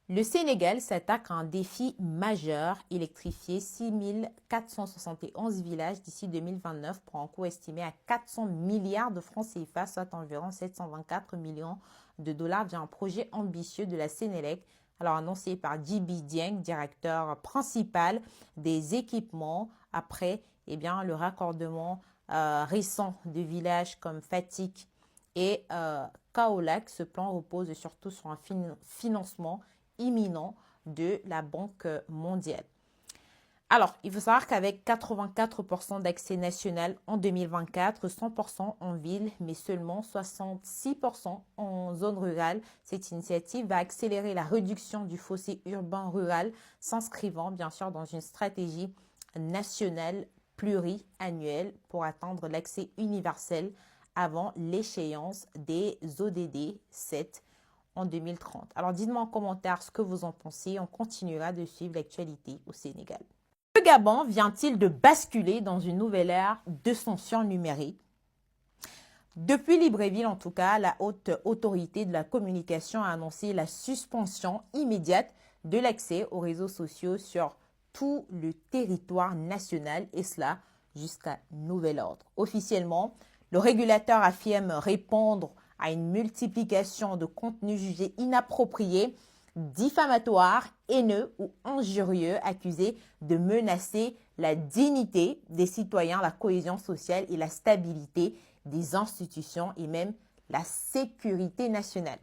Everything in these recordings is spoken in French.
Le Sénégal s'attaque à un défi majeur, électrifier 6 471 villages d'ici 2029 pour un coût estimé à 400 milliards de francs CFA, soit environ 724 millions de dollars, via un projet ambitieux de la Sénélec, alors annoncé par Djiby Dieng, directeur principal des équipements, après le raccordement récent de villages comme Fatick et Kaolack. Ce plan repose surtout sur un financement imminent de la Banque mondiale. Alors, il faut savoir qu'avec 84% d'accès national en 2024, 100% en ville, mais seulement 66% en zone rurale, cette initiative va accélérer la réduction du fossé urbain-rural, s'inscrivant bien sûr dans une stratégie nationale pluriannuelle pour atteindre l'accès universel avant l'échéance des ODD 7 en 2030. Alors, dites-moi en commentaire ce que vous en pensez. On continuera de suivre l'actualité au Sénégal. Le Gabon vient-il de basculer dans une nouvelle ère de censure numérique? Depuis Libreville, en tout cas, la haute autorité de la communication a annoncé la suspension immédiate de l'accès aux réseaux sociaux sur tout le territoire national, et cela jusqu'à nouvel ordre. Officiellement, le régulateur affirme répondre à une multiplication de contenus jugés inappropriés, diffamatoires, haineux ou injurieux, accusés de menacer la dignité des citoyens, la cohésion sociale et la stabilité des institutions et même la sécurité nationale.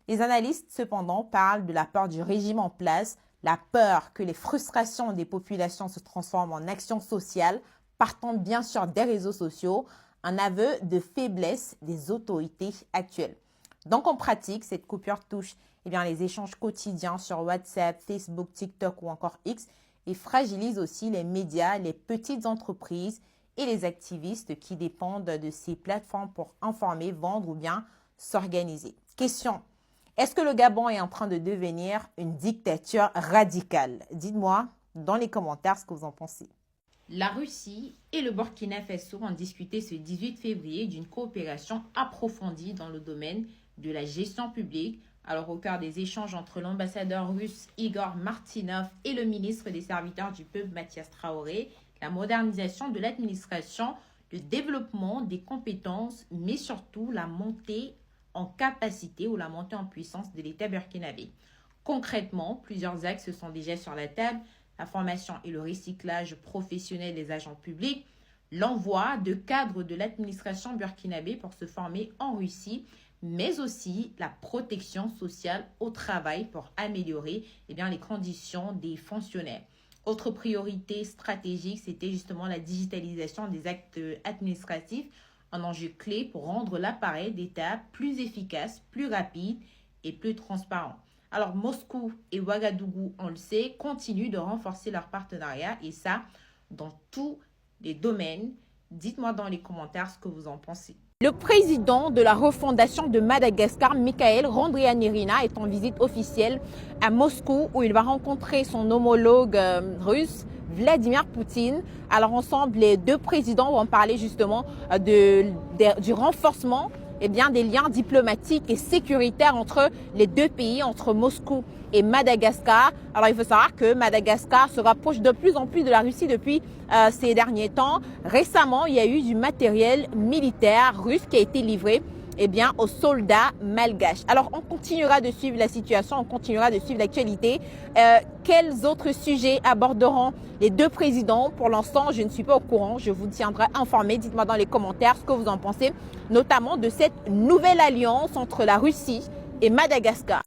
Les analystes, cependant, parlent de la peur du régime en place, la peur que les frustrations des populations se transforment en actions sociales, partant bien sûr des réseaux sociaux, un aveu de faiblesse des autorités actuelles. Donc, en pratique, cette coupure touche les échanges quotidiens sur WhatsApp, Facebook, TikTok ou encore X et fragilise aussi les médias, les petites entreprises et les activistes qui dépendent de ces plateformes pour informer, vendre ou bien s'organiser. Question: est-ce que le Gabon est en train de devenir une dictature radicale? Dites-moi dans les commentaires ce que vous en pensez. La Russie et le Burkina Faso ont discuté ce 18 février d'une coopération approfondie dans le domaine de la gestion publique. Alors, au cœur des échanges entre l'ambassadeur russe Igor Martynov et le ministre des Serviteurs du Peuple Mathias Traoré, la modernisation de l'administration, le développement des compétences, mais surtout la montée en capacité ou la montée en puissance de l'État burkinabé. Concrètement, plusieurs axes sont déjà sur la table: la formation et le recyclage professionnel des agents publics, l'envoi de cadres de l'administration burkinabé pour se former en Russie, mais aussi la protection sociale au travail pour améliorer les conditions des fonctionnaires. Autre priorité stratégique, c'était justement la digitalisation des actes administratifs, un enjeu clé pour rendre l'appareil d'État plus efficace, plus rapide et plus transparent. Alors, Moscou et Ouagadougou, on le sait, continuent de renforcer leur partenariat, et ça dans tous les domaines. Dites-moi dans les commentaires ce que vous en pensez. Le président de la refondation de Madagascar, Mikhaël Randrianirina, est en visite officielle à Moscou où il va rencontrer son homologue russe, Vladimir Poutine. Alors ensemble, les deux présidents vont parler justement du renforcement des liens diplomatiques et sécuritaires entre les deux pays, entre Moscou et Madagascar. Alors, il faut savoir que Madagascar se rapproche de plus en plus de la Russie depuis ces derniers temps. Récemment, il y a eu du matériel militaire russe qui a été livré aux soldats malgaches. Alors, on continuera de suivre la situation, on continuera de suivre l'actualité. Quels autres sujets aborderont les deux présidents? Pour l'instant, je ne suis pas au courant. Je vous tiendrai informé. Dites-moi dans les commentaires ce que vous en pensez, notamment de cette nouvelle alliance entre la Russie et Madagascar.